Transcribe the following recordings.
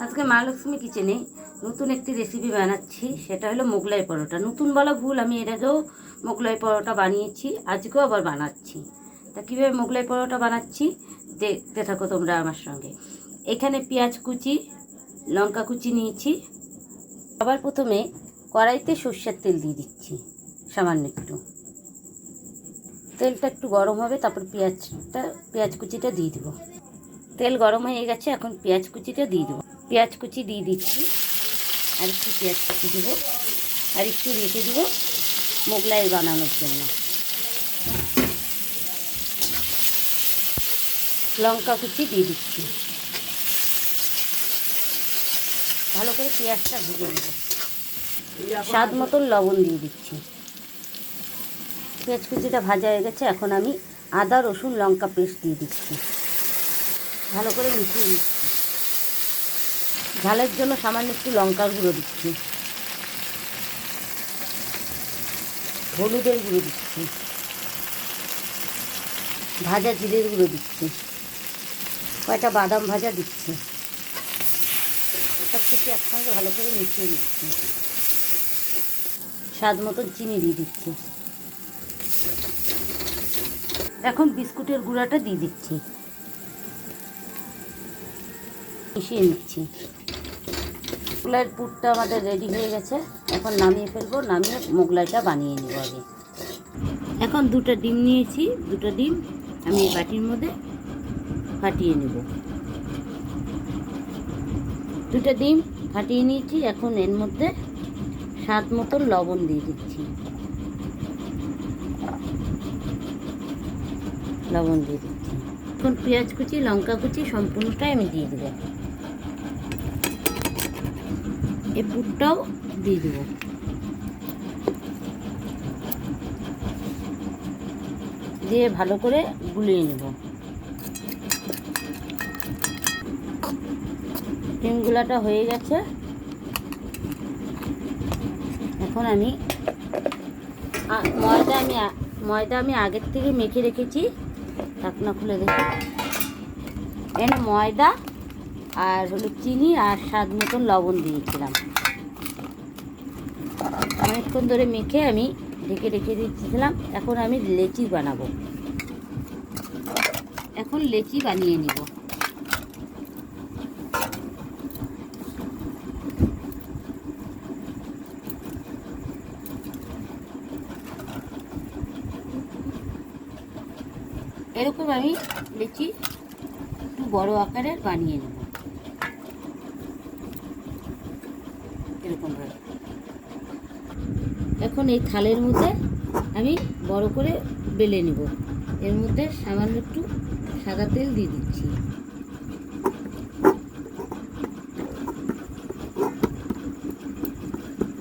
আজকে মা লক্ষ্মী কিচেনে নতুন একটি রেসিপি বানাচ্ছি, সেটা হলো মোগলাই পরোটা। নতুন বলা ভুল, আমি এর আগেও মোগলাই পরোটা বানিয়েছি, আজকেও আবার বানাচ্ছি। তা কীভাবে মোগলাই পরোটা বানাচ্ছি দেখতে থাকো তোমরা আমার সঙ্গে। এখানে পেঁয়াজ কুচি, লঙ্কা কুচি নিয়েছি। আবার প্রথমে কড়াইতে সর্ষের তেল দিয়ে দিচ্ছি সামান্য একটু। তেলটা একটু গরম হবে, তারপর পেঁয়াজ কুচিটা দিয়ে দেবো। তেল গরম হয়ে গেছে, এখন পেঁয়াজ কুচিটা দিয়ে দেবো। পেঁয়াজ কুচি দিয়ে দিচ্ছি, আর একটু পেঁয়াজ কুচি দেবো, আর একটু রেখে দেবো মোগলাই বানানোর জন্য। লঙ্কা কুচি দিয়ে দিচ্ছি, ভালো করে পেঁয়াজটা ভেজে দেবো। স্বাদ মতন লবণ দিয়ে দিচ্ছি। পেঁয়াজ কুচিটা ভাজা হয়ে গেছে, এখন আমি আদা রসুন লঙ্কা পেস্ট দিয়ে দিচ্ছি, ভালো করে মিশিয়ে দিচ্ছি। ঝালের জন্য সামান্য একটু লঙ্কার গুঁড়ো দিচ্ছি, হলুদের গুঁড়ো দিচ্ছি, ভাজা জিরের গুঁড়ো দিচ্ছি, কয়টা বাদাম ভাজা দিচ্ছি। সব কিছু একসঙ্গে ভালো করে মিশিয়ে দিচ্ছি। স্বাদ মতন চিনি দিয়ে দিচ্ছি। এখন বিস্কুটের গুঁড়াটা দিয়ে দিচ্ছি, মিশিয়ে নিচ্ছি। মোগলাইয়ের পুরটা আমাদের রেডি হয়ে গেছে, এখন নামিয়ে ফেলবো। নামিয়ে মোগলাইটা বানিয়ে নেব। আগে এখন দুটো ডিম নিয়েছি, দুটো ডিম আমি এই বাটির মধ্যে ফাটিয়ে নেব। দুটো ডিম ফাটিয়ে নিয়েছি, এখন এর মধ্যে স্বাদ মতন লবণ দিয়ে দিচ্ছি। লবণ দিয়ে দিচ্ছি। এখন পেঁয়াজ কুচি লঙ্কা কুচি সম্পূর্ণটাই আমি দিয়ে দেবো। এই পুরটাও দিয়ে দেবো। দিয়ে ভালো করে গুলিয়ে নেব। ডিম গুলাটা হয়ে গেছে, এখন আমি ময়দা আমি আগের থেকে মেখে রেখেছি। ঢাকনা খুলে দেখি, এখানে ময়দা আর হলো চিনি আর স্বাদ মতন লবণ দিয়েছিলাম। অনেকক্ষণ ধরে মেখে আমি ঢেকে রেখে দিয়েছিলাম। এখন আমি লেচি বানাবো। এখন লেচি বানিয়ে নিব। এরকম আমি লেচি একটু বড় আকারের বানিয়ে নেব, এরকমভাবে। এখন এই থালের মধ্যে আমি বড় করে বেলে নেব। এর মধ্যে সামান্য একটু সাদা তেল দিয়ে দিচ্ছি।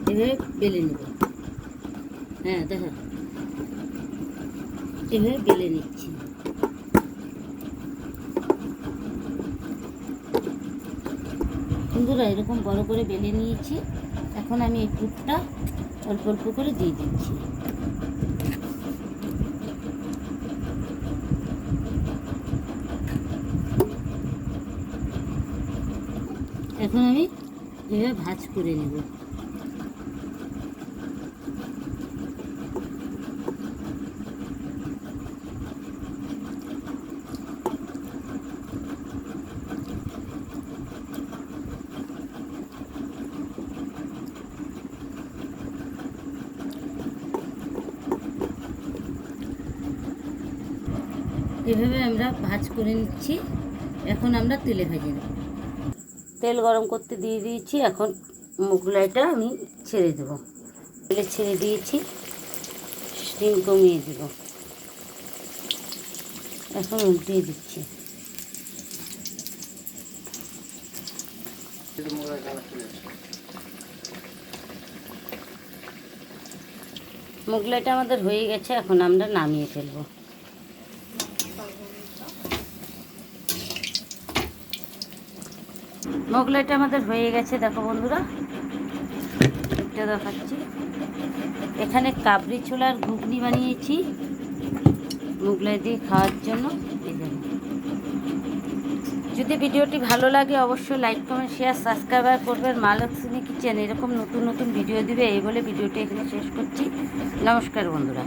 এভাবে বেলে নেব। হ্যাঁ দেখো, এভাবে বেলে নিচ্ছি। বন্ধুরা, এরকম বড় করে বেলে নিয়েছি। এখন আমি এই পুরটা অল্প অল্প করে দিয়ে দিচ্ছি। এখন আমি এভাবে ভাঁজ করে নেব। এভাবে আমরা ভাঁজ করে নিচ্ছি। এখন আমরা তেলে ভেজে নেব। তেল গরম করতে দিয়ে দিয়েছি, এখন মোগলাইটা আমি ছেড়ে দেব। তেলে ছেড়ে দিয়েছি, স্টিম কমিয়ে দেব। এখন উল্টিয়ে দিচ্ছি। মোগলাইটা আমাদের হয়ে গেছে, এখন আমরা নামিয়ে ফেলবো। মোগলাইটা আমাদের হয়ে গেছে, দেখো বন্ধুরা, এটা দেখাচ্ছি। এখানে কাবলি ছোলার ঘুগনি বানিয়েছি মোগলাই দিয়ে খাওয়ার জন্য। এই দেখো, যদি ভিডিওটি ভালো লাগে অবশ্যই লাইক কমেন্ট শেয়ার সাবস্ক্রাইব করবেন। মা লক্ষ্মী কিচেন এরকম নতুন নতুন ভিডিও দিবে এই বলে ভিডিওটি এখানে শেষ করছি। নমস্কার বন্ধুরা।